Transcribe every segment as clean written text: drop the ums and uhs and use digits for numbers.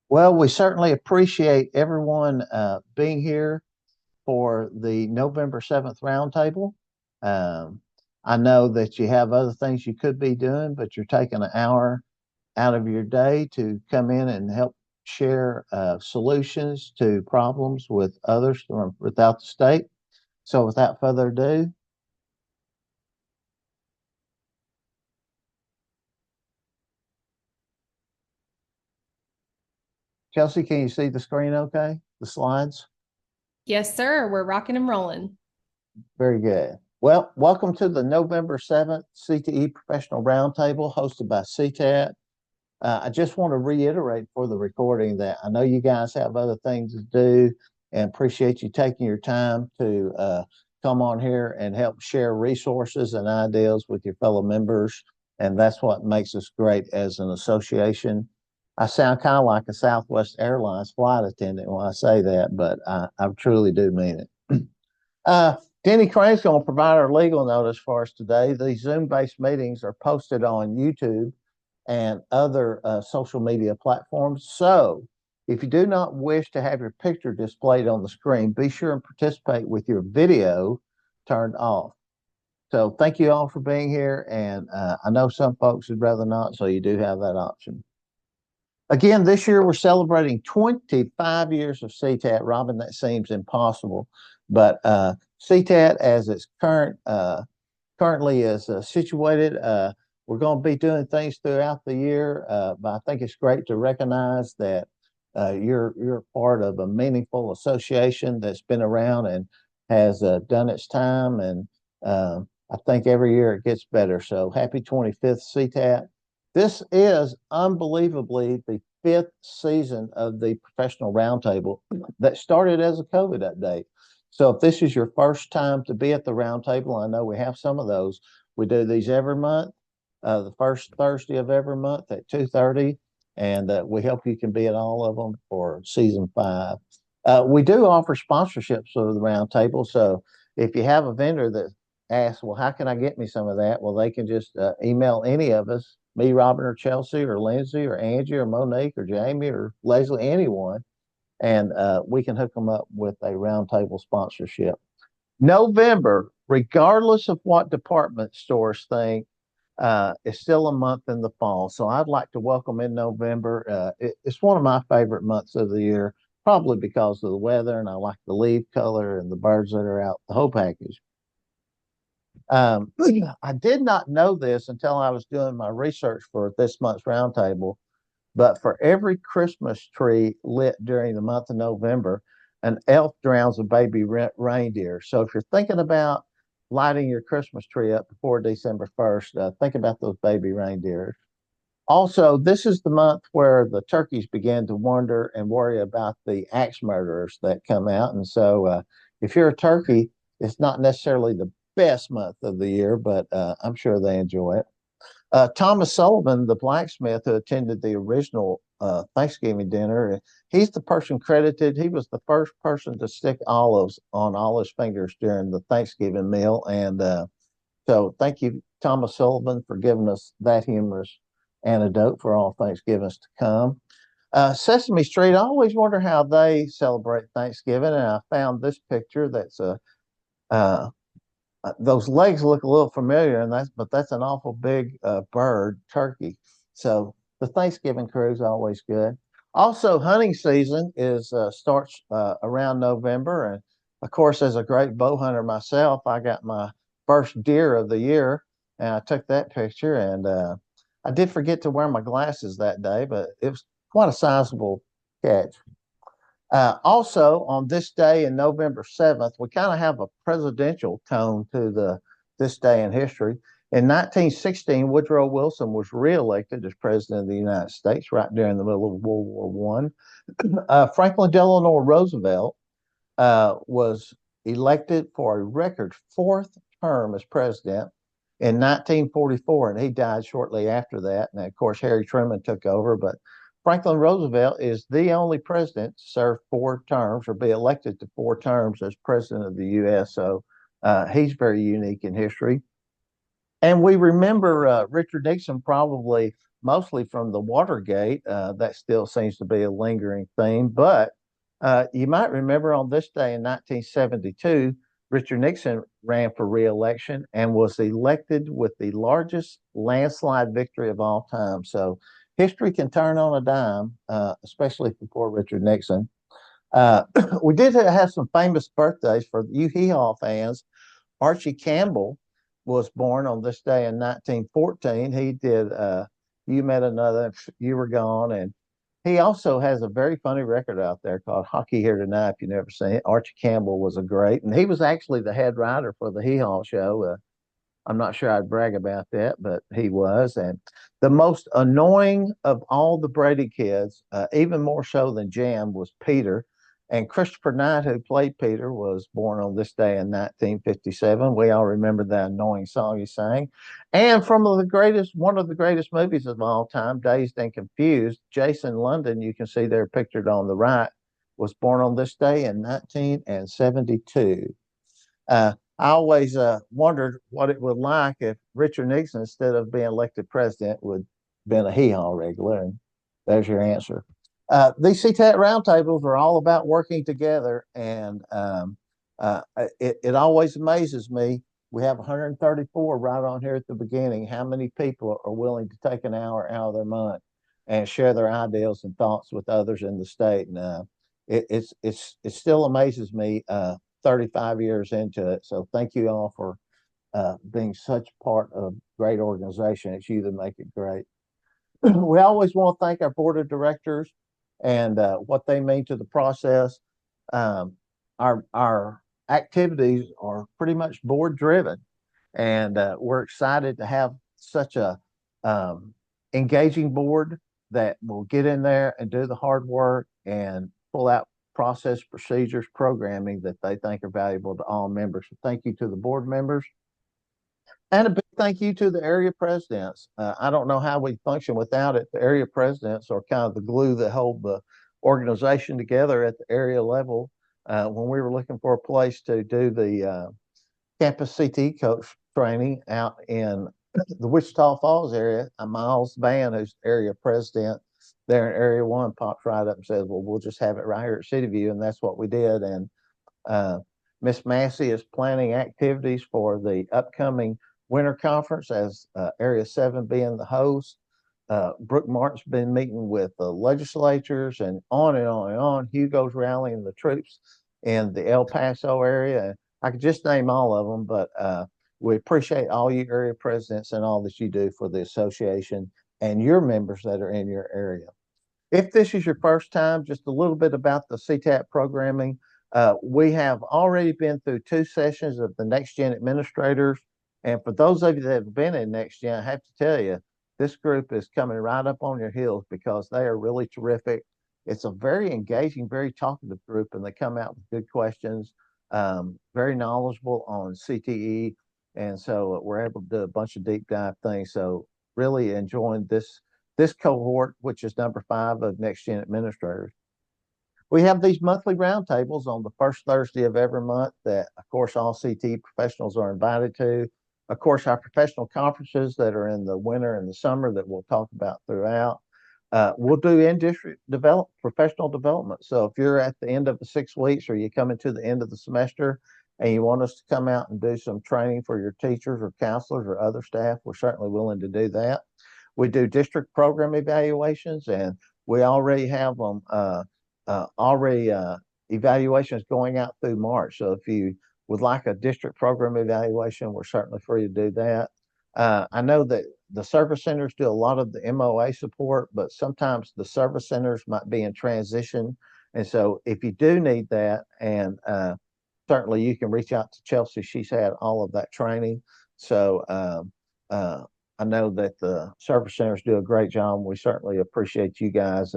Well, we certainly appreciate everyone being here for the November 7th roundtable. Um, I know that you have other things you could be doing, but you're taking an hour out of your day to come in and help share solutions to problems with others from without the state. So, without further ado, Chelsea, can you see the screen okay? The slides? Yes, sir. We're rocking and rolling. Very good. Well, welcome to the November 7th CTE Professional Roundtable hosted by CTAT. I just want to reiterate for the recording that I know you guys have other things to do and appreciate you taking your time to come on here and help share resources and ideas with your fellow members. And that's what makes us great as an association. I sound kind of like a Southwest Airlines flight attendant when I say that, but I truly do mean it. Uh, Denny Crane's going to provide our legal notice for us today. These Zoom-based meetings are posted on YouTube and other social media platforms. So if you do not wish to have your picture displayed on the screen, be sure and participate with your video turned off. So thank you all for being here. And I know some folks would rather not, so you do have that option. Again, this year we're celebrating 25 years of CTAT. Robin, that seems impossible, but CTAT, as it's currently is situated, we're going to be doing things throughout the year. But I think it's great to recognize that you're part of a meaningful association that's been around and has done its time, and I think every year it gets better. So happy 25th CTAT. This is unbelievably the fifth season of the Professional Roundtable that started as a COVID update. So if this is your first time to be at the Roundtable, I know we have some of those. We do these every month, the first Thursday of every month at 2:30, and we hope you can be at all of them for season 5. We do offer sponsorships for the Roundtable, so if you have a vendor that asks, well, how can I get me some of that? Well, they can just email any of us, me, Robin, or Chelsea, or Lindsay, or Angie, or Monique, or Jamie, or Leslie, anyone, and we can hook them up with a roundtable sponsorship. November, regardless of what department stores think, is still a month in the fall. So I'd like to welcome in November. It's one of my favorite months of the year, probably because of the weather, and I like the leaf color and the birds that are out, the whole package. I did not know this until I was doing my research for this month's roundtable, but for every Christmas tree lit during the month of November, an elf drowns a baby reindeer. So if you're thinking about lighting your Christmas tree up before December 1st, think about those baby reindeers. Also, this is the month where the turkeys begin to wonder and worry about the axe murderers that come out. And so, if you're a turkey, it's not necessarily the best month of the year, but I'm sure they enjoy it. Thomas Sullivan, the blacksmith who attended the original Thanksgiving dinner, he's the person credited. He was the first person to stick olives on all his fingers during the Thanksgiving meal. And so thank you, Thomas Sullivan, for giving us that humorous anecdote for all Thanksgivings to come. Sesame Street, I always wonder how they celebrate Thanksgiving. And I found this picture that's a those legs look a little familiar, and that's an awful big bird, turkey. So the Thanksgiving crew is always good. Also, hunting season is starts around November, and of course, as a great bow hunter myself, I got my first deer of the year, and I took that picture. And I did forget to wear my glasses that day, but it was quite a sizable catch. Also, on this day in November 7th, we kind of have a presidential tone to this day in history. In 1916, Woodrow Wilson was reelected as president of the United States right during the middle of World War One. Franklin Delano Roosevelt was elected for a record fourth term as president in 1944, and he died shortly after that. And of course, Harry Truman took over, but Franklin Roosevelt is the only president to serve 4 terms or be elected to 4 terms as president of the U.S. So he's very unique in history. And we remember Richard Nixon probably mostly from the Watergate. That still seems to be a lingering theme. But you might remember on this day in 1972, Richard Nixon ran for reelection and was elected with the largest landslide victory of all time. So history can turn on a dime, especially for poor Richard Nixon. Uh, we did have some famous birthdays for you Hee Haw fans. Archie Campbell was born on this day in 1914. He did You Met Another, You Were Gone, and he also has a very funny record out there called Hockey Here Tonight, if you've never seen it. Archie Campbell was a great, and he was actually the head writer for the Hee Haw show. I'm not sure I'd brag about that, but he was. And the most annoying of all the Brady kids, even more so than Jam, was Peter. And Christopher Knight, who played Peter, was born on this day in 1957. We all remember that annoying song he sang. And from one of the greatest movies of all time, Dazed and Confused, Jason London, you can see there pictured on the right, was born on this day in 1972. I always wondered what it would like if Richard Nixon, instead of being elected president, would been a hee haw regular. And there's your answer. These CTAT roundtables are all about working together, and it always amazes me. We have 134 right on here at the beginning. How many people are willing to take an hour out of their month and share their ideas and thoughts with others in the state? And it still amazes me 35 years into it. So thank you all for being such part of great organization. It's you that make it great. We always want to thank our board of directors and what they mean to the process. Um, our activities are pretty much board driven, and we're excited to have such a um, engaging board that will get in there and do the hard work and pull out process, procedures, programming that they think are valuable to all members. So thank you to the board members. And a big thank you to the area presidents. I don't know how we function without it. The area presidents are kind of the glue that hold the organization together at the area level. When we were looking for a place to do the campus CT coach training out in the Wichita Falls area, Miles Van, who's area president there in Area 1, pops right up and says, well, we'll just have it right here at City View. And that's what we did. And uh, Miss Massey is planning activities for the upcoming winter conference as Area 7 being the host. Brooke Martin's been meeting with the legislatures and on and on and on. Hugo's rallying the troops in the El Paso area. I could just name all of them, but we appreciate all you area presidents and all that you do for the association and your members that are in your area. If this is your first time, just a little bit about the CTAT programming. We have already been through 2 sessions of the Next Gen administrators. And for those of you that have been in Next Gen, I have to tell you, this group is coming right up on your heels because they are really terrific. It's a very engaging, very talkative group, and they come out with good questions, very knowledgeable on CTE. And so we're able to do a bunch of deep dive things. So really enjoying this cohort, which is number 5 of Next Gen administrators. We have these monthly roundtables on the first Thursday of every month that, of course, all CT professionals are invited to. Of course, our professional conferences that are in the winter and the summer that we'll talk about throughout. We'll do in-district professional development. So if you're at the end of the 6 weeks or you come into the end of the semester and you want us to come out and do some training for your teachers or counselors or other staff, we're certainly willing to do that. We do district program evaluations, and we already have them evaluations going out through March. So if you would like a district program evaluation, we're certainly free to do that. I know that the service centers do a lot of the MOA support, but sometimes the service centers might be in transition. And so if you do need that, and certainly you can reach out to Chelsea. She's had all of that training. So I know that the service centers do a great job. We certainly appreciate you guys.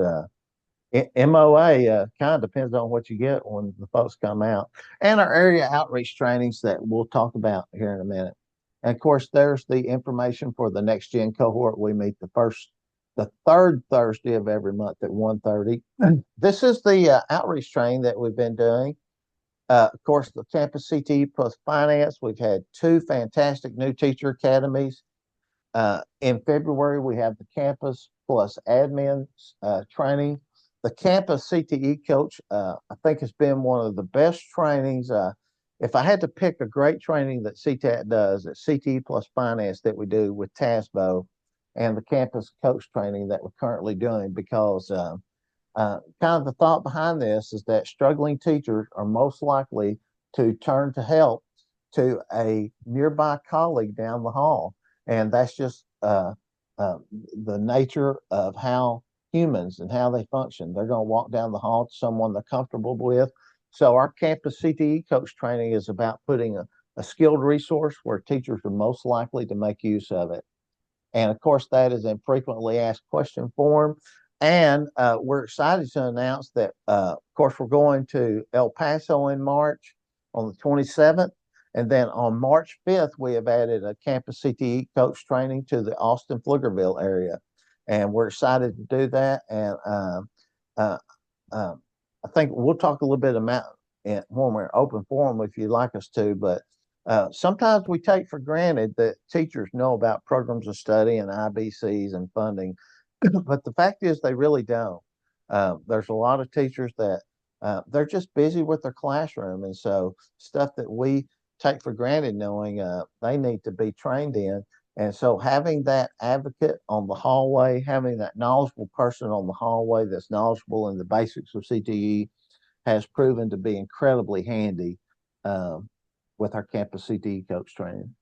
MOA kind of depends on what you get when the folks come out, and our area outreach trainings that we'll talk about here in a minute. And of course, there's the information for the Next Gen cohort. We meet the third Thursday of every month at 1:30. This is the outreach training that we've been doing. Of course, the campus CTE plus finance, we've had two fantastic new teacher academies. In February, we have the campus plus admin training. The campus CTE coach, I think, has been one of the best trainings. If I had to pick a great training that CTAT does, it's CTE plus finance that we do with TASBO and the campus coach training that we're currently doing because kind of the thought behind this is that struggling teachers are most likely to turn to help to a nearby colleague down the hall. And that's just the nature of how humans and how they function. They're going to walk down the hall to someone they're comfortable with. So our campus CTE coach training is about putting a skilled resource where teachers are most likely to make use of it. And of course, that is in frequently asked question form. And we're excited to announce that, of course, we're going to El Paso in March on the 27th. And then on March 5th, we have added a campus CTE coach training to the Austin Pflugerville area. And we're excited to do that. And uh, I think we'll talk a little bit about it when we're open forum if you'd like us to. But sometimes we take for granted that teachers know about programs of study and IBCs and funding, but the fact is they really don't. There's a lot of teachers that they're just busy with their classroom, and so stuff that we take for granted knowing they need to be trained in. And so having that advocate on the hallway, having that knowledgeable person on the hallway that's knowledgeable in the basics of CTE has proven to be incredibly handy with our campus CTE coach training.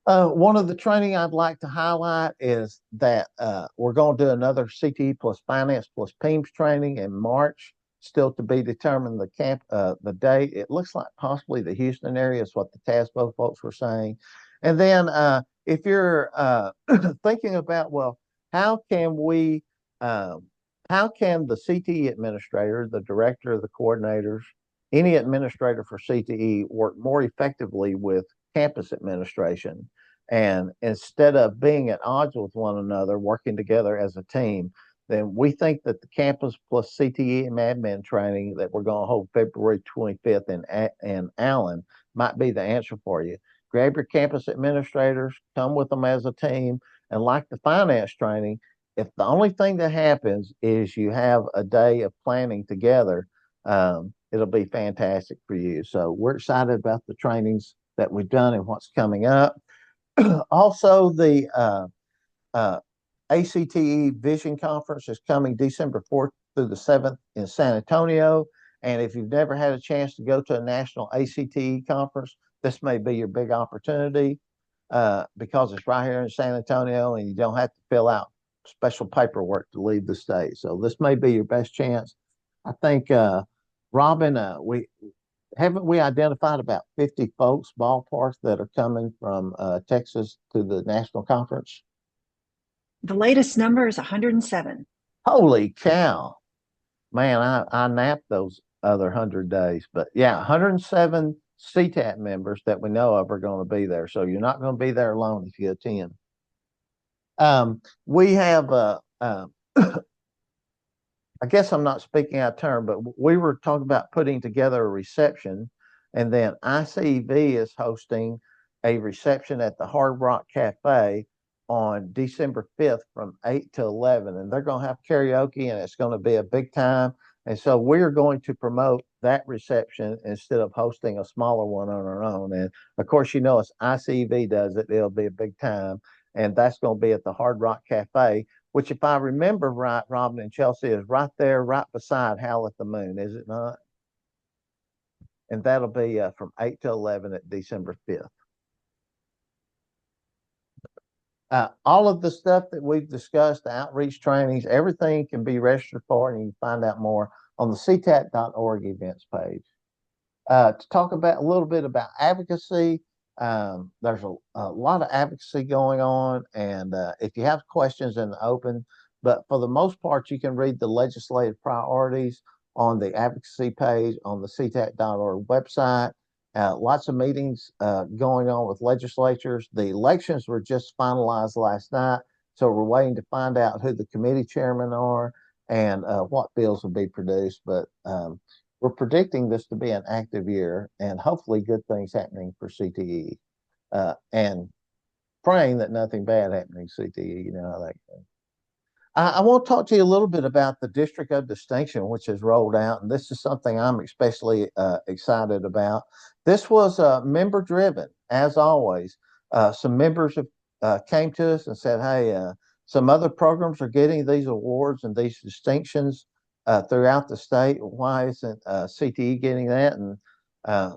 One of the training I'd like to highlight is that we're going to do another CTE plus finance plus PEAMS training in March, still to be determined the date. It looks like possibly the Houston area is what the TASBO folks were saying. And then if you're thinking about, well, how can we, how can the CTE administrator, the director, the coordinators, any administrator for CTE work more effectively with campus administration? And instead of being at odds with one another, working together as a team, then we think that the campus plus CTE and admin training that we're going to hold February 25th in Allen might be the answer for you. Grab your campus administrators, come with them as a team, and like the finance training, if the only thing that happens is you have a day of planning together, it'll be fantastic for you. So we're excited about the trainings that we've done and what's coming up. Also, the ACTE Vision Conference is coming December 4th through the 7th in San Antonio. And if you've never had a chance to go to a national ACTE conference, this may be your big opportunity because it's right here in San Antonio and you don't have to fill out special paperwork to leave the state. So this may be your best chance. I think, Robin, we identified about 50 folks ballpark that are coming from Texas to the national conference? The latest number is 107. Holy cow. Man, I napped those other 100 days. But yeah, 107 CTAT members that we know of are going to be there. So you're not going to be there alone if you attend. We have, I guess I'm not speaking out of turn, but we were talking about putting together a reception, and then ICV is hosting a reception at the Hard Rock Cafe on December 5th from 8 to 11, and they're going to have karaoke, and it's going to be a big time. And so we're going to promote that reception instead of hosting a smaller one on our own. And of course, you know, as ICV does it, it'll be a big time. And that's going to be at the Hard Rock Cafe, which, if I remember right, Robin and Chelsea, is right there, right beside Howl at the Moon, is it not? And that'll be from 8 to 11 at December 5th. All of the stuff that we've discussed, the outreach trainings, everything can be registered for, and you can find out more on the CTAT.org events page. To talk about a little bit about advocacy, there's a lot of advocacy going on, and if you have questions in the open, but for the most part, you can read the legislative priorities on the advocacy page on the CTAT.org website. Lots of meetings going on with legislatures. The elections were just finalized last night, so we're waiting to find out who the committee chairmen are and what bills will be produced. But we're predicting this to be an active year and hopefully good things happening for CTE, and praying that nothing bad happening to CTE. You know how that goes. I want to talk to you a little bit about the District of Distinction, which has rolled out, and this is something I'm especially excited about. This was member driven, as always. Some members have came to us and said, "Hey, some other programs are getting these awards and these distinctions throughout the state. Why isn't CTE getting that?" And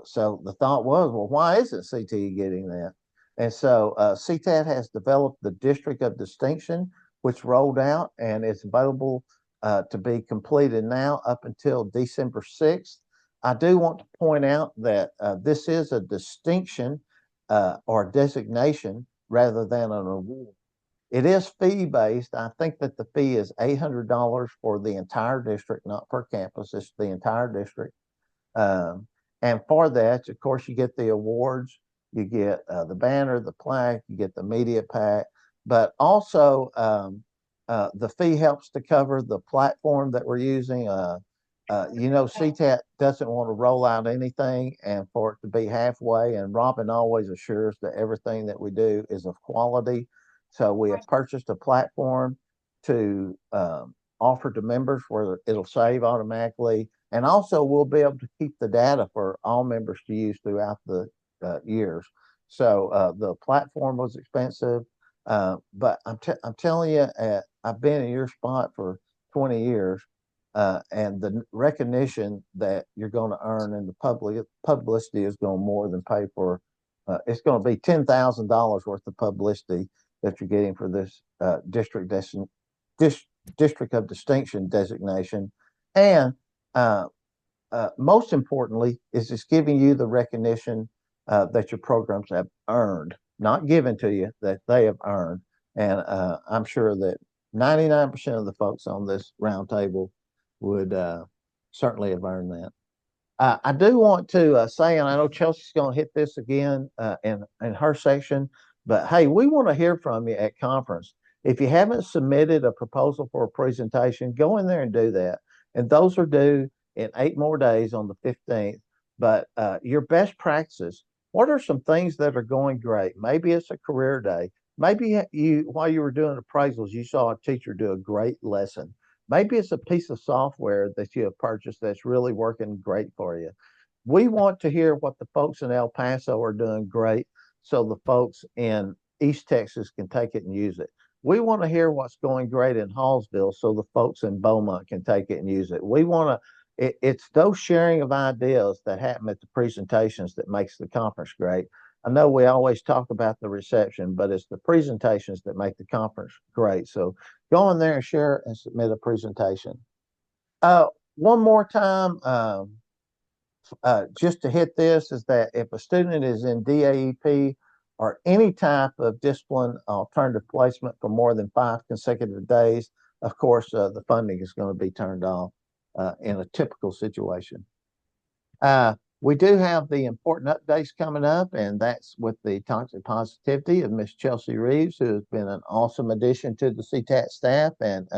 so the thought was, "Well, why isn't CTE getting that?" And so CTAT has developed the District of Distinction, which rolled out and it's available to be completed now up until December 6th. I do want to point out that this is a distinction or designation rather than an award. It is fee-based. I think that the fee is $800 for the entire district, not per campus. It's the entire district. And for that, of course, you get the awards, you get the banner, the plaque, you get the media pack, but also the fee helps to cover the platform that we're using. CTAT doesn't want to roll out anything and for it to be halfway. And Robin always assures that everything that we do is of quality. So we have purchased a platform to offer to members where it'll save automatically. And also we'll be able to keep the data for all members to use throughout the years. So the platform was expensive, but I'm telling you, I've been in your spot for 20 years. And the recognition that you're going to earn in the publicity is going to more than pay for. It's going to be $10,000 worth of publicity that you're getting for this District of Distinction designation, and most importantly, is it's giving you the recognition that your programs have earned, not given to you, that they have earned. And I'm sure that 99% of the folks on this roundtable would certainly have earned that. I do want to say, and I know Chelsea's going to hit this again in her section, but hey, we want to hear from you at conference. If you haven't submitted a proposal for a presentation, go in there and do that. And those are due in 8 more days on the 15th. But your best practices, what are some things that are going great? Maybe it's a career day. Maybe while you were doing appraisals, you saw a teacher do a great lesson. Maybe it's a piece of software that you have purchased that's really working great for you. We want to hear what the folks in El Paso are doing great so the folks in East Texas can take it and use it. We want to hear what's going great in Hallsville so the folks in Beaumont can take it and use it. We want to, it's those sharing of ideas that happen at the presentations that makes the conference great. I know we always talk about the reception, but it's the presentations that make the conference great. So go in there and share and submit a presentation. One more time, just to hit this, is that if a student is in DAEP or any type of discipline alternative placement for more than 5 consecutive days, of course, the funding is going to be turned off in a typical situation. We do have the important updates coming up, and that's with the toxic positivity of Miss Chelsea Reeves, who has been an awesome addition to the CTAT staff, and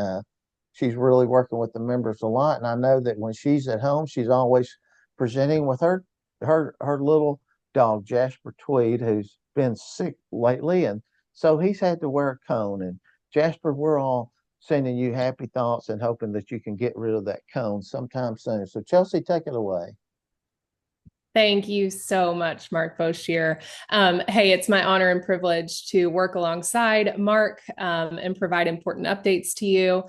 she's really working with the members a lot. And I know that when she's at home, she's always presenting with her little dog, Jasper Tweed, who's been sick lately, and so he's had to wear a cone. And Jasper, we're all sending you happy thoughts and hoping that you can get rid of that cone sometime soon. So Chelsea, take it away. Thank you so much, Mark Boshier. Hey, it's my honor and privilege to work alongside Mark and provide important updates to you.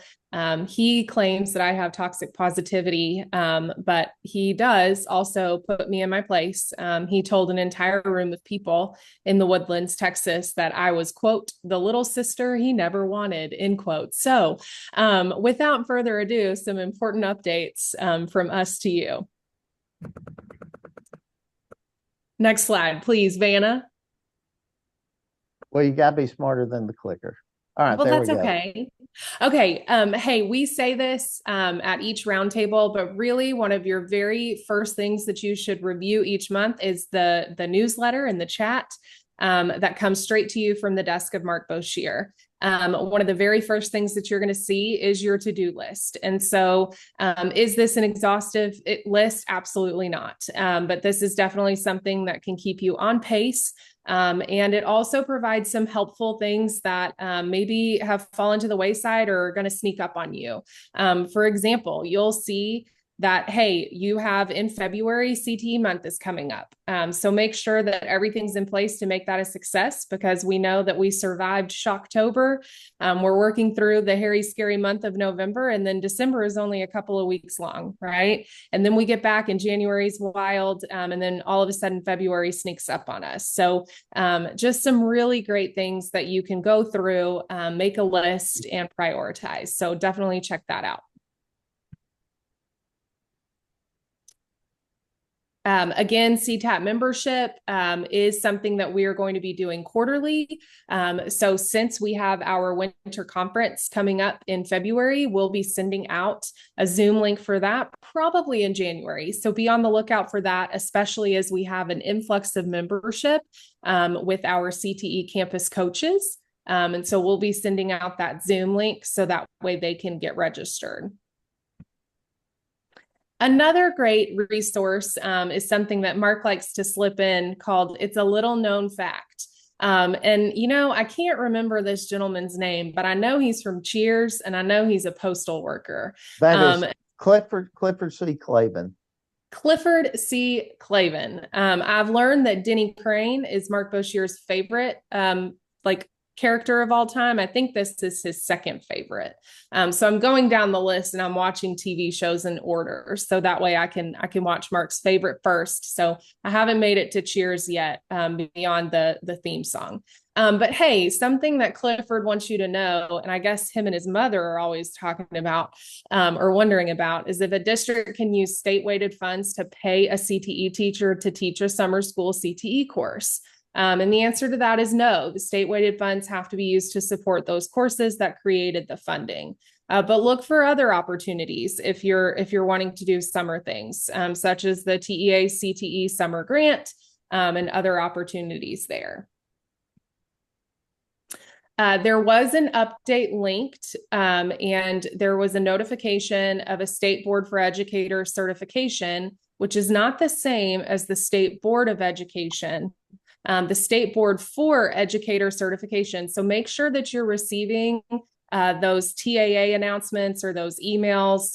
He claims that I have toxic positivity, but he does also put me in my place. He told an entire room of people in the Woodlands, Texas, that I was, quote, the little sister he never wanted, end quote. So without further ado, some important updates from us to you. Next slide, please, Vanna. Well, you got to be smarter than the clicker. All right, well, there that's we go. Okay. Okay. Hey, we say this at each roundtable, but really one of your very first things that you should review each month is the newsletter and the chat. that comes straight to you from the desk of Mark Boshier. One of the very first things that you're going to see is your to-do list. And so is this an exhaustive list? Absolutely not. But this is definitely something that can keep you on pace. And it also provides some helpful things that maybe have fallen to the wayside or are going to sneak up on you. For example, you'll see that, hey, you have in February, CTE month is coming up. So make sure that everything's in place to make that a success, because we know that we survived Shocktober. We're working through the hairy, scary month of November, and then December is only a couple of weeks long, right? And then we get back and January's wild, and then all of a sudden February sneaks up on us. So just some really great things that you can go through, make a list and prioritize. So definitely check that out. Again, CTAT membership is something that we are going to be doing quarterly. So since we have our winter conference coming up in February, we'll be sending out a Zoom link for that probably in January. So be on the lookout for that, especially as we have an influx of membership with our CTE campus coaches. And so we'll be sending out that Zoom link so that way they can get registered. Another great resource is something that Mark likes to slip in called It's a Little Known Fact. And, you know, I can't remember this gentleman's name, but I know he's from Cheers and I know he's a postal worker. That is Clifford C. Clavin. Clifford C. Clavin. I've learned that Denny Crane is Mark Boshier's favorite, character of all time. I think this is his second favorite. So I'm going down the list and I'm watching TV shows in order. So that way I can watch Mark's favorite first. So I haven't made it to Cheers yet, beyond the theme song. But hey, something that Clifford wants you to know, and I guess him and his mother are always talking about or wondering about, is if a district can use state-weighted funds to pay a CTE teacher to teach a summer school CTE course. And the answer to that is no. The state-weighted funds have to be used to support those courses that created the funding. But look for other opportunities if you're wanting to do summer things, such as the TEA CTE summer grant and other opportunities there. There was an update linked, and there was a notification of a State Board for Educator certification, which is not the same as the State Board of Education. The State Board for Educator certification. So make sure that you're receiving those TAA announcements or those emails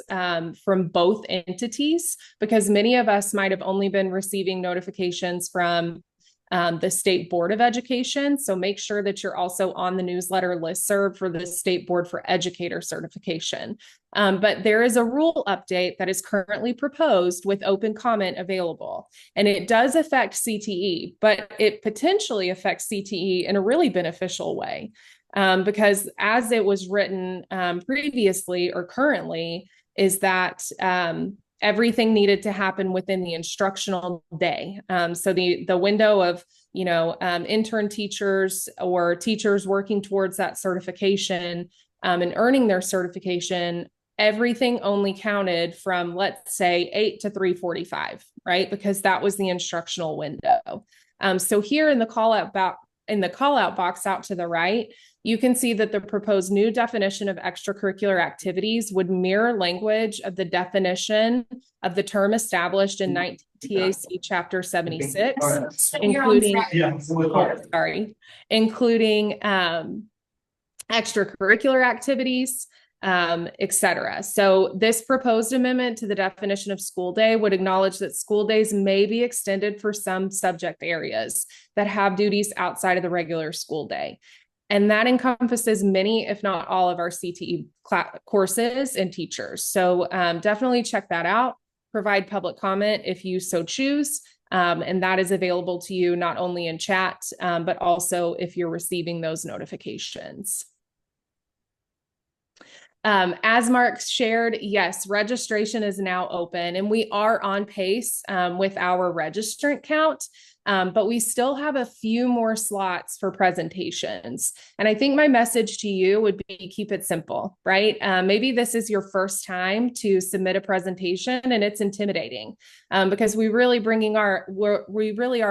from both entities, because many of us might have only been receiving notifications from the State Board of Education. So make sure that you're also on the newsletter listserv for the State Board for Educator certification. But there is a rule update that is currently proposed with open comment available. And it does affect CTE, but it potentially affects CTE in a really beneficial way. Because as it was written previously or currently, is that everything needed to happen within the instructional day. So the window of, intern teachers or teachers working towards that certification and earning their certification, everything only counted from, let's say, 8 to 3:45, right? Because that was the instructional window. So here in the call out box out to the right, you can see that the proposed new definition of extracurricular activities would mirror language of the definition of the term established in 19 TAC Chapter 76, including extracurricular activities, etc. So this proposed amendment to the definition of school day would acknowledge that school days may be extended for some subject areas that have duties outside of the regular school day. And that encompasses many, if not all, of our CTE courses and teachers. So definitely check that out. Provide public comment if you so choose. And that is available to you not only in chat, but also if you're receiving those notifications. As Mark shared, yes, registration is now open and we are on pace with our registrant count. but we still have a few more slots for presentations. And I think my message to you would be keep it simple, right? Maybe this is your first time to submit a presentation and it's intimidating because we really are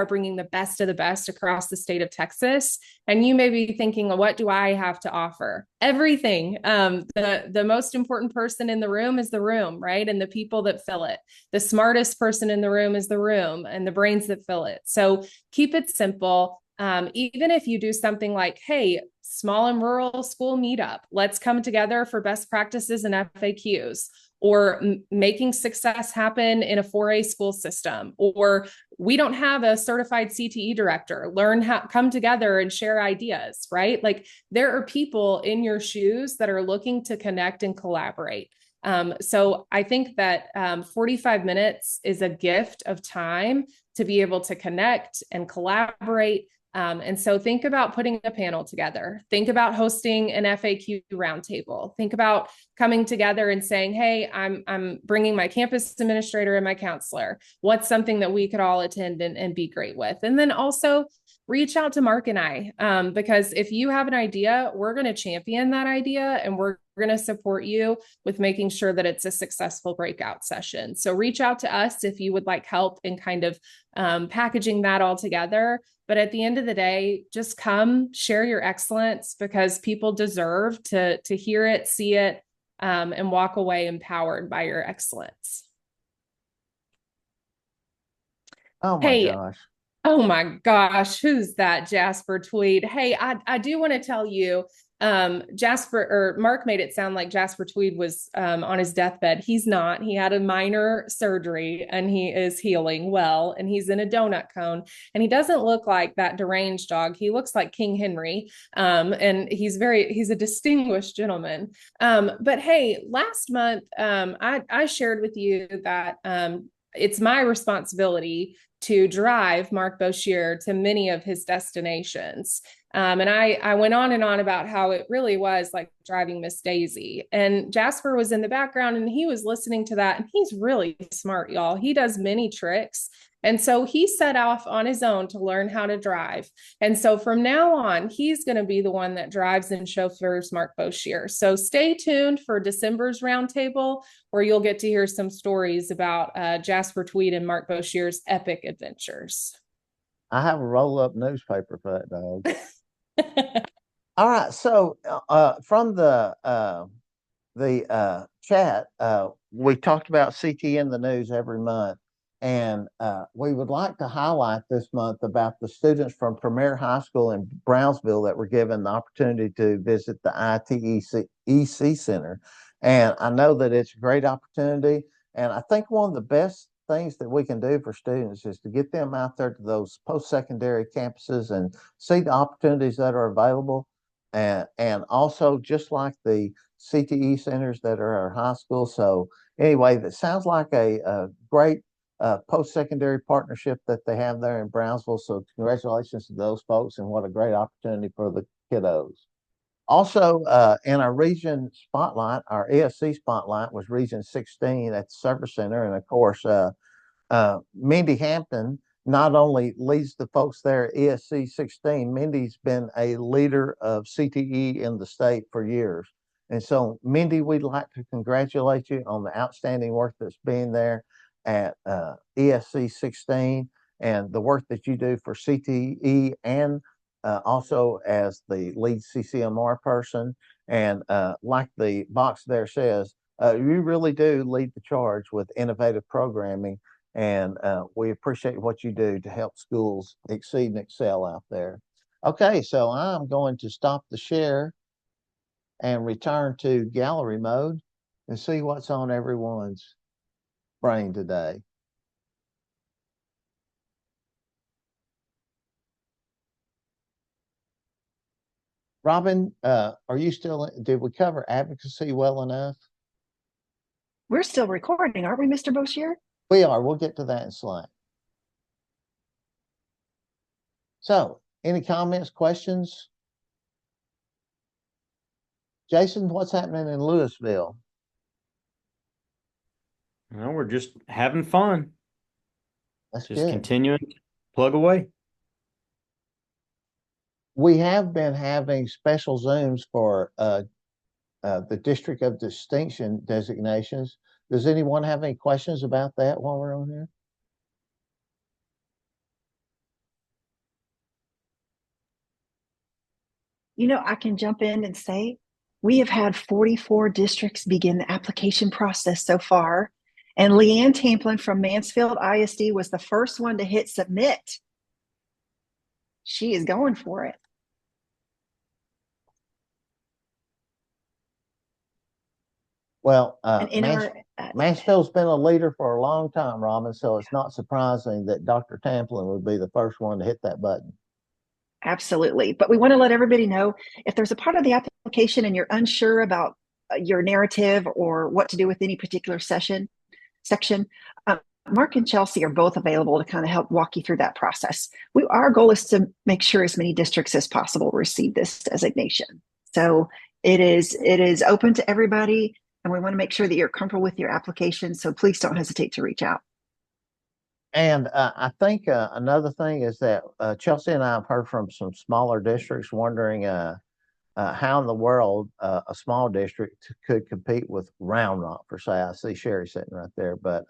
bringing the best of the best across the state of Texas. And you may be thinking, what do I have to offer? Everything. The most important person in the room is the room, right? And the people that fill it. The smartest person in the room is the room and the brains that fill it. So keep it simple. Even if you do something like, hey, small and rural school meetup, let's come together for best practices and FAQs, or making success happen in a 4A school system, or we don't have a certified CTE director, come together and share ideas, right? Like there are people in your shoes that are looking to connect and collaborate. So I think that 45 minutes is a gift of time to be able to connect and collaborate. And so think about putting a panel together. Think about hosting an FAQ roundtable. Think about coming together and saying, hey, I'm bringing my campus administrator and my counselor. What's something that we could all attend and be great with? And then also reach out to Mark and I, because if you have an idea, we're going to champion that idea and we're going to support you with making sure that it's a successful breakout session. So reach out to us if you would like help in kind of packaging that all together. But at the end of the day, just come share your excellence because people deserve to hear it, see it, and walk away empowered by your excellence. Oh my gosh. Oh my gosh, who's that? Jasper Tweed. Hey, I do want to tell you, Mark made it sound like Jasper Tweed was on his deathbed. He's not. He had a minor surgery and he is healing well, and he's in a donut cone, and he doesn't look like that deranged dog. He looks like King Henry, and he's a distinguished gentleman. But hey, last month, I shared with you that it's my responsibility to drive Mark Boshier to many of his destinations. And I went on and on about how it really was like driving Miss Daisy. And Jasper was in the background and he was listening to that. And he's really smart, y'all. He does many tricks. And so he set off on his own to learn how to drive. And so from now on, he's going to be the one that drives and chauffeurs Mark Boshier. So stay tuned for December's roundtable, where you'll get to hear some stories about Jasper Tweed and Mark Boshier's epic adventures. I have a roll-up newspaper for that dog. All right, so from the chat, we talked about CT in the news every month, and we would like to highlight this month about the students from Premier High School in Brownsville that were given the opportunity to visit the ITEC Center. And I know that it's a great opportunity, and I think one of the best things that we can do for students is to get them out there to those post-secondary campuses and see the opportunities that are available. And also just like the CTE centers that are our high school. So anyway, that sounds like a great post-secondary partnership that they have there in Brownsville. So congratulations to those folks, and what a great opportunity for the kiddos. Also, in our region spotlight, our ESC spotlight was Region 16 at the Service Center. And of course, Mindy Hampton not only leads the folks there at ESC 16, Mindy's been a leader of CTE in the state for years. And so, Mindy, we'd like to congratulate you on the outstanding work that's being there at ESC 16 and the work that you do for CTE, and also as the lead CCMR person. And like the box there says, you really do lead the charge with innovative programming. And we appreciate what you do to help schools exceed and excel out there. Okay, so I'm going to stop the share and return to gallery mode and see what's on everyone's brain today. Robin, are you still, did we cover advocacy well enough? We're still recording, aren't we, Mr. Boshier? We are. We'll get to that in Slack. So, any comments, questions? Jason, what's happening in Louisville? No, we're just having fun. That's just good. continuing plug away. We have been having special Zooms for the District of Distinction designations. Does anyone have any questions about that while we're on here? You know, I can jump in and say we have had 44 districts begin the application process so far. And Leanne Tamplin from Mansfield ISD was the first one to hit submit. She is going for it. Well, And in Mansfield's been a leader for a long time, Robin, so it's not surprising that Dr. Tamplin would be the first one to hit that button. Absolutely. But we want to let everybody know if there's a part of the application and you're unsure about your narrative or what to do with any particular section, Mark and Chelsea are both available to kind of help walk you through that process. Our goal is to make sure as many districts as possible receive this designation. So it is open to everybody, and we want to make sure that you're comfortable with your application. So please don't hesitate to reach out. And I think another thing is that Chelsea and I have heard from some smaller districts wondering how in the world a small district could compete with Round Rock, per se. I see Sherry sitting right there. But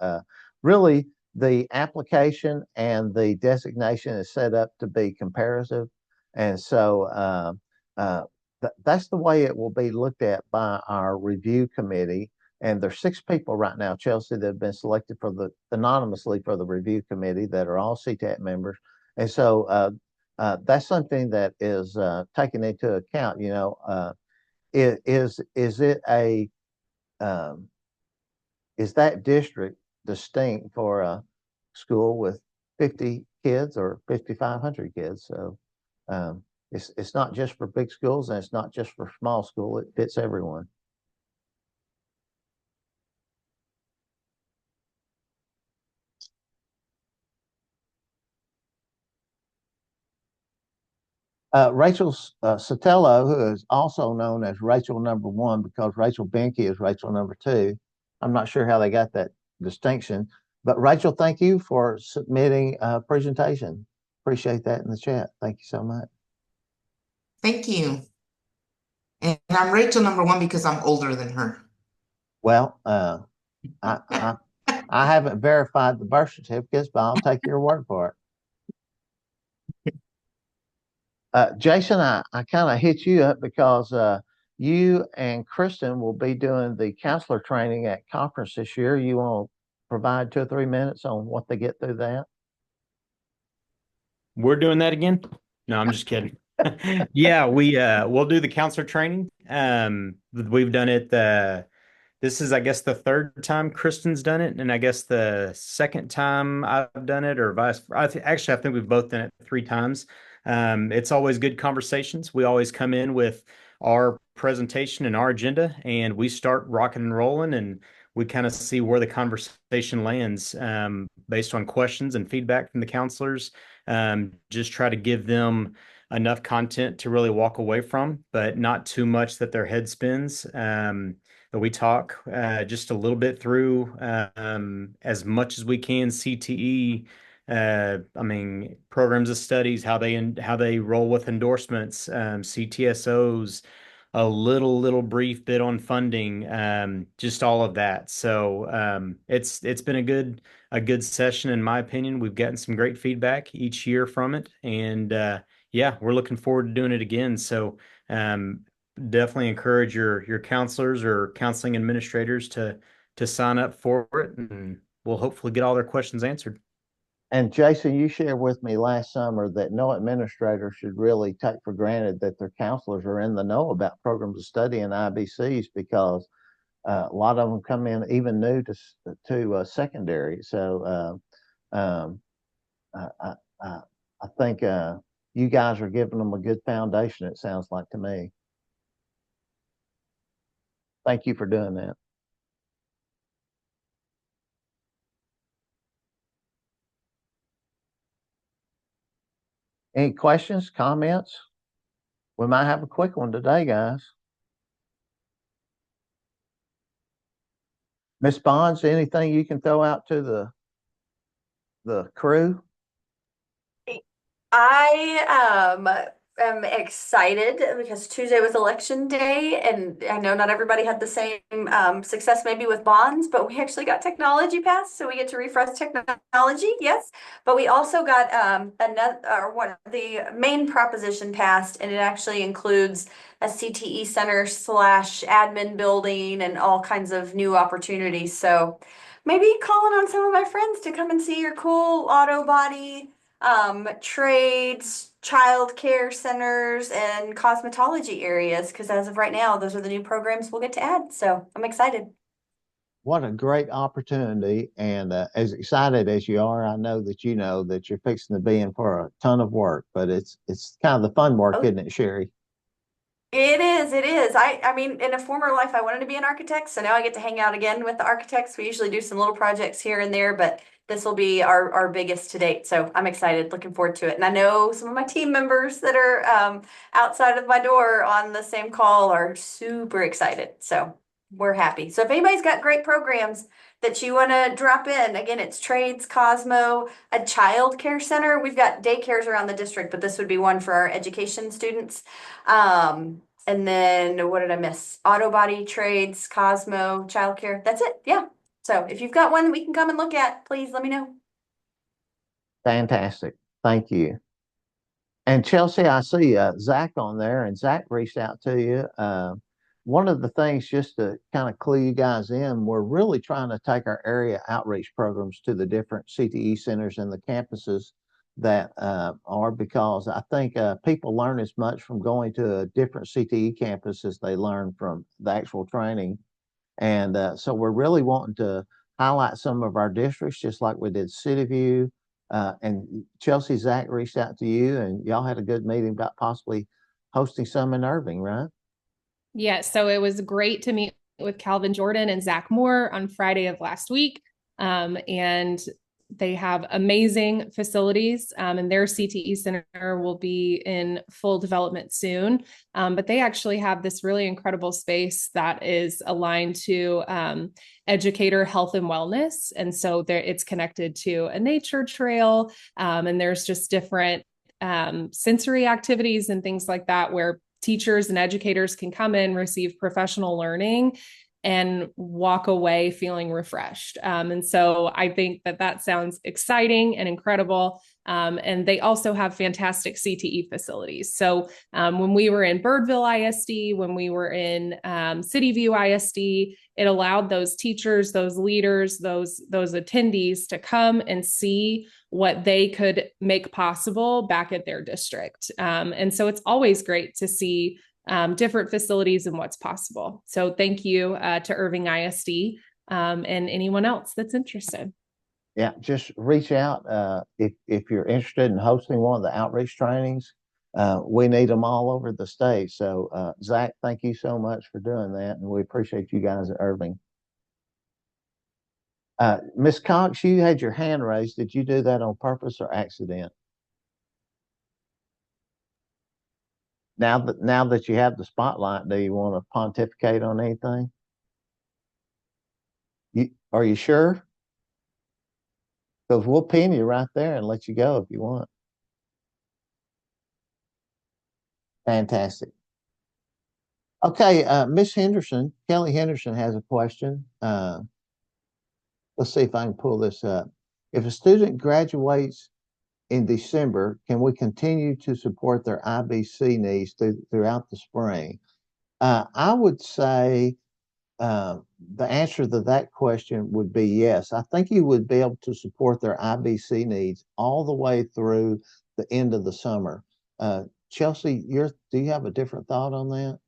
really, the application and the designation is set up to be comparative. And so that's the way it will be looked at by our review committee. And there's 6 people right now, Chelsea, that have been selected for anonymously for the review committee that are all CTAT members. And so that's something that is taken into account. You know, is that district distinct for a school with 50 kids or 5,500 kids? So it's not just for big schools, and it's not just for small school. It fits everyone. Rachel Sotelo, who is also known as Rachel number 1 because Rachel Benke is Rachel number 2. I'm not sure how they got that distinction, but Rachel, thank you for submitting a presentation. Appreciate that in the chat. Thank you so much. Thank you. And I'm Rachel number 1 because I'm older than her. Well, I haven't verified the birth certificates, but I'll take your word for it. Jason, I kind of hit you up because you and Kristen will be doing the counselor training at conference this year. You want to provide 2 or 3 minutes on what they get through that? We're doing that again? No, I'm just kidding. Yeah, we'll do the counselor training. We've done it. This is, I guess, the 3rd time Kristen's done it, and I guess the 2nd time I've done it, or vice. Actually, I think we've both done it 3 times. It's always good conversations. We always come in with our presentation and our agenda, and we start rocking and rolling, and we kind of see where the conversation lands based on questions and feedback from the counselors. Just try to give them enough content to really walk away from, but not too much that their head spins. But we talk just a little bit through as much as we can CTE. I mean, programs of studies, how they roll with endorsements, CTSOs, a little brief bit on funding, just all of that. So it's been a good session in my opinion. We've gotten some great feedback each year from it, and yeah, we're looking forward to doing it again. So definitely encourage your counselors or counseling administrators to sign up for it, and we'll hopefully get all their questions answered. And Jason, you shared with me last summer that no administrator should really take for granted that their counselors are in the know about programs of study and IBCs because a lot of them come in even new to secondary. So I think you guys are giving them a good foundation, it sounds like to me. Thank you for doing that. Any questions, comments? We might have a quick one today, guys. Miss Bonds, anything you can throw out to the crew? I am excited because Tuesday was election day, and I know not everybody had the same success maybe with bonds, but we actually got technology passed, so we get to refresh technology, yes. But we also got another or what the main proposition passed, and it actually includes a CTE center slash admin building and all kinds of new opportunities. So maybe calling on some of my friends to come and see your cool auto body trades, child care centers, and cosmetology areas. Because as of right now, those are the new programs we'll get to add. So I'm excited. What a great opportunity. And as excited as you are, I know that you're fixing to be in for a ton of work, but it's kind of the fun work, Oh, isn't it, Sherry? it is, it is. I mean, in a former life, I wanted to be an architect, so now I get to hang out again with the architects. We usually do some little projects here and there, but this will be our biggest to date. So I'm excited, looking forward to it. And I know some of my team members that are outside of my door on the same call are super excited. So we're happy. So if anybody's got great programs that you want to drop in, again, it's trades, Cosmo, a child care center. We've got daycares around the district, but this would be one for our education students. And then what did I miss? Auto body trades, Cosmo, childcare. That's it. Yeah. So if you've got one that we can come and look at, please let me know. Fantastic. Thank you. And Chelsea, I see Zach on there, and Zach reached out to you. One of the things, just to kind of clue you guys in, we're really trying to take our area outreach programs to the different CTE centers and the campuses that are, because I think people learn as much from going to a different CTE campus as they learn from the actual training. And so we're really wanting to highlight some of our districts, just like we did City View. And Chelsea, Zach reached out to you, and y'all had a good meeting about possibly hosting some in Irving, right? Yeah, so it was great to meet with Calvin Jordan and Zach Moore on Friday of last week. And they have amazing facilities, and their CTE center will be in full development soon. But they actually have this really incredible space that is aligned to educator health and wellness. And so there, it's connected to a nature trail, and there's just different sensory activities and things like that where teachers and educators can come in, receive professional learning, and walk away feeling refreshed. And so I think that sounds exciting and incredible. And they also have fantastic CTE facilities. So when we were in Birdville ISD, when we were in City View ISD, it allowed those teachers, those leaders, those attendees to come and see what they could make possible back at their district. And so it's always great to see different facilities and what's possible. So thank you to Irving ISD and anyone else that's interested. Yeah, just reach out if you're interested in hosting one of the outreach trainings. We need them all over the state. So, Zach, thank you so much for doing that, and we appreciate you guys at Irving. Miss Cox, you had your hand raised. Did you do that on purpose or accident? Now that you have the spotlight, do you want to pontificate on anything? Are you sure? Because we'll pin you right there and let you go if you want. Fantastic. Okay, Miss Henderson, Kelly Henderson has a question. Let's see if I can pull this up. If a student graduates in December, can we continue to support their IBC needs throughout the spring? I would say the answer to that question would be yes. I think you would be able to support their IBC needs all the way through the end of the summer. Chelsea, do you have a different thought on that?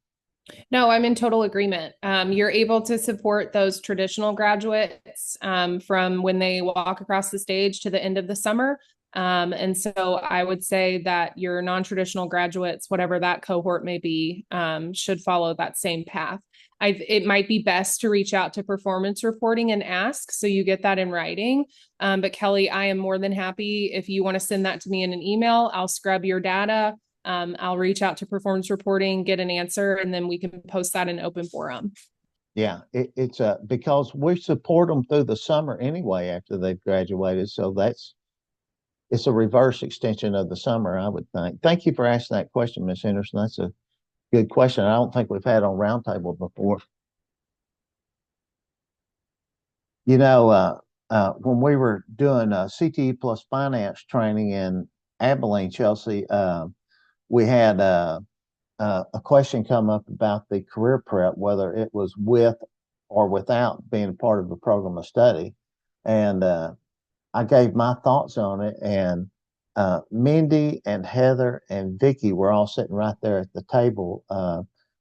No, I'm in total agreement. You're able to support those traditional graduates from when they walk across the stage to the end of the summer. And so I would say that your non-traditional graduates, whatever that cohort may be, should follow that same path. It might be best to reach out to performance reporting and ask, so you get that in writing. But Kelly, I am more than happy if you want to send that to me in an email. I'll scrub your data. I'll reach out to performance reporting, get an answer, and then we can post that in open forum. Yeah, it's because we support them through the summer anyway after they've graduated. So it's a reverse extension of the summer, I would think. Thank you for asking that question, Ms. Henderson. That's a good question. I don't think we've had on Roundtable before. You know, when we were doing CTE plus finance training in Abilene, Chelsea, we had a question come up about the career prep, whether it was with or without being part of the program of study. And I gave my thoughts on it, and Mindy and Heather and Vicky were all sitting right there at the table.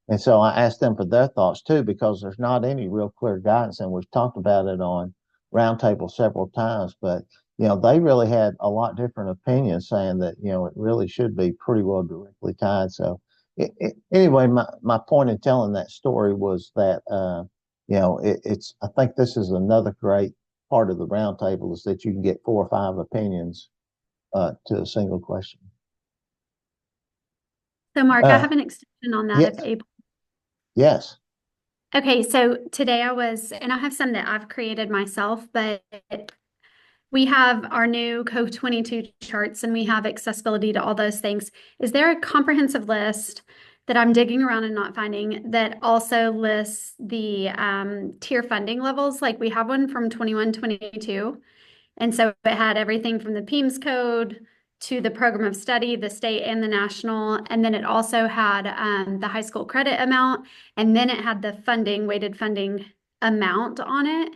And so I asked them for their thoughts too, because there's not any real clear guidance. And we've talked about it on Roundtable several times, but they really had a lot different opinions, saying that, it really should be pretty well directly tied. So anyway, my point in telling that story was that, I think this is another great part of the roundtable, is that you can get 4 or 5 opinions to a single question. So Mark, I have an extension on that, yes. if able. Yes. Okay, so today and I have some that I've created myself, but we have our new Code 22 charts and we have accessibility to all those things. Is there a comprehensive list that I'm digging around and not finding that also lists the tier funding levels? Like, we have one from 21-22. And so it had everything from the PEMS code to the program of study, the state and the national. And then it also had the high school credit amount. And then it had the weighted funding amount on it.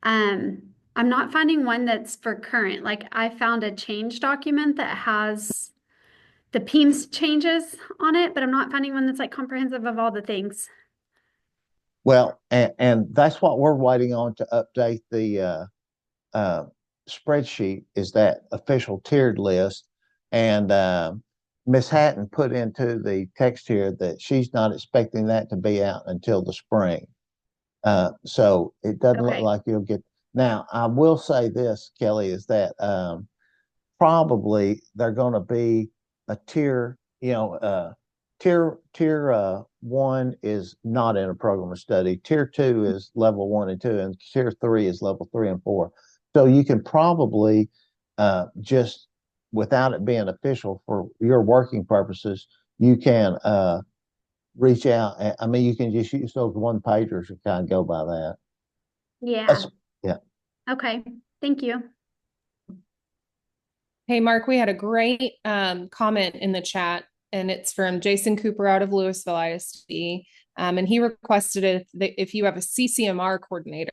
I'm not finding one that's for current. Like, I found a change document that has the PEMS changes on it, but I'm not finding one that's like comprehensive of all the things. Well, and that's what we're waiting on to update the spreadsheet, is that official tiered list. And Miss Hatton put into the text here that she's not expecting that to be out until the spring. So it doesn't look like you'll get. Now, I will say this, Kelly, is that probably they're going to be a tier, tier 1 is not in a program of study. Tier 2 is level 1 and 2, and tier 3 is level 3 and 4. So you can probably just, without it being official for your working purposes, you can reach out. I mean, you can just use those one pagers and kind of go by that. Yeah. Yeah. Okay. Thank you. Hey, Mark, we had a great comment in the chat, and it's from Jason Cooper out of Louisville ISD. And he requested if you have a CCMR coordinator,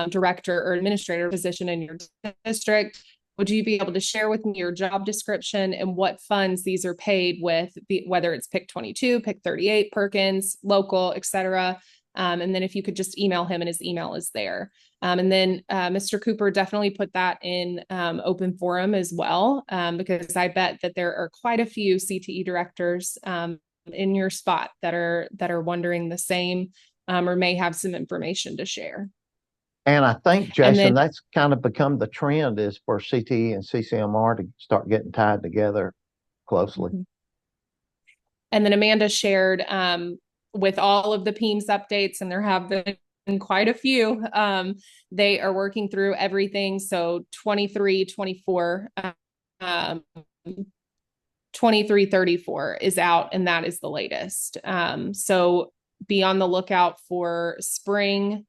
director, or administrator position in your district, would you be able to share with me your job description and what funds these are paid with, whether it's PIC 22, PIC 38, Perkins, local, etc. And then if you could just email him, and his email is there. And then Mr. Cooper definitely put that in open forum as well, because I bet that there are quite a few CTE directors in your spot that are wondering the same, or may have some information to share. And I think, Jason, that's kind of become the trend, is for CTE and CCMR to start getting tied together closely. Mm-hmm. And then Amanda shared with all of the PEMS updates, and there have been quite a few. They are working through everything. So 23, 24, 23, 34 is out, and that is the latest. So be on the lookout for spring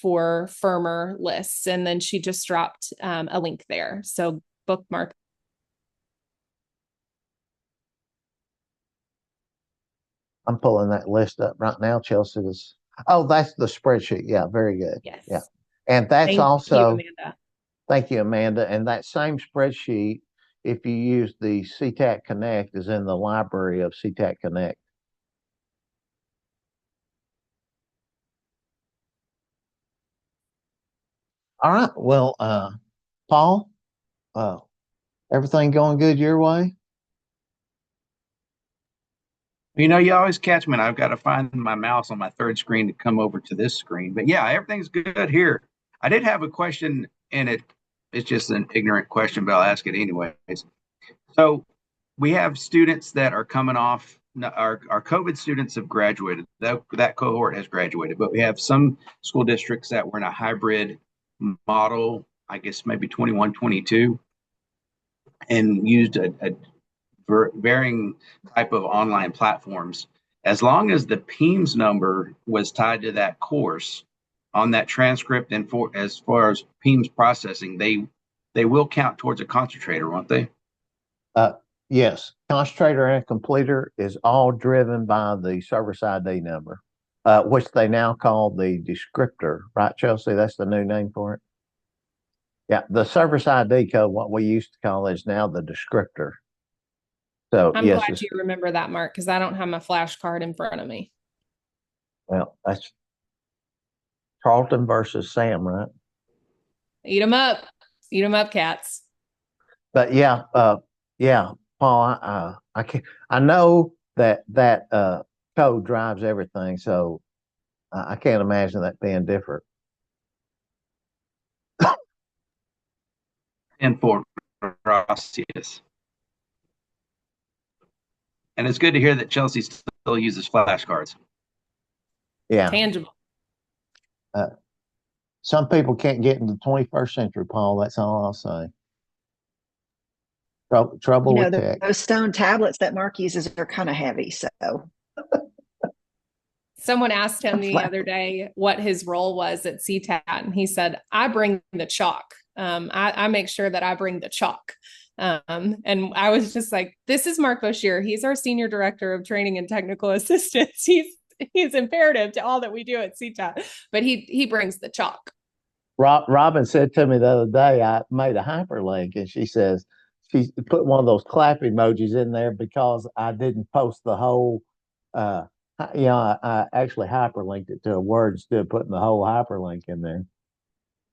for firmer lists. And then she just dropped a link there. So bookmark. I'm pulling that list up right now, Chelsea. Oh, that's the spreadsheet. Yeah, very good. Yes. Yeah. And that's Thank you, Amanda. Thank you, Amanda. And that same spreadsheet, if you use the CTAT Connect, is in the library of CTAT Connect. All right. Well, Paul, everything going good your way? You always catch me, and I've got to find my mouse on my third screen to come over to this screen. But yeah, everything's good here. I did have a question, and it's just an ignorant question, but I'll ask it anyways. So we have students that are coming off. Our COVID students have graduated. That cohort has graduated, but we have some school districts that were in a hybrid model, I guess maybe 21, 22. and used a varying type of online platforms. As long as the PEMS number was tied to that course on that transcript, and for as far as PEMS processing, they will count towards a concentrator, won't they? Yes, concentrator and completer is all driven by the service ID number, which they now call the descriptor, right, Chelsea? That's the new name for it. Yeah, the service ID code, what we used to call, is now the descriptor. So I'm yes, glad you remember that, Mark, because I don't have my flashcard in front of me. well, that's Carlton versus Sam, right? Eat them up. Eat them up, cats. But yeah, Paul, I can I know that code drives everything, so I can't imagine that being different. And for Gracias. And it's good to hear that Chelsea still uses flashcards. Yeah, Tangible. some people can't get in the 21st century, Paul. That's all I'll say. Trouble with tech. Those stone tablets that Mark uses are kind of heavy. So Someone asked him the other day what his role was at CTAT, and he said, I bring the chalk. I make sure that I bring the chalk. And I was just like, this is Mark Boshier. He's our Senior Director of Training and Technical Assistance. He's imperative to all that we do at CTAT, but he brings the chalk. Robin said to me the other day, I made a hyperlink, and she says she put one of those clap emojis in there because I didn't post the whole I actually hyperlinked it to a word instead of putting the whole hyperlink in there.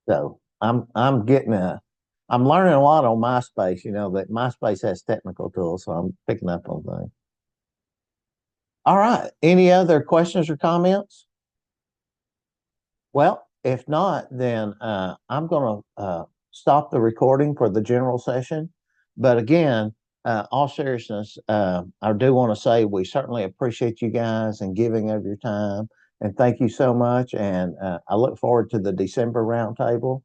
So I'm learning a lot on MySpace. That MySpace has technical tools, so I'm picking up on things. All right. Any other questions or comments? Well, if not, then I'm going to stop the recording for the general session. But again, all seriousness, I do want to say we certainly appreciate you guys and giving of your time. And thank you so much. And I look forward to the December roundtable.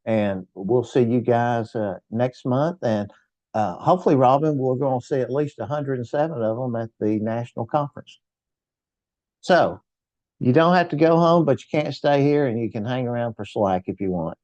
And we'll see you guys next month. And hopefully, Robin, we're going to see at least 107 of them at the national conference. So you don't have to go home, but you can't stay here, and you can hang around for Slack if you want.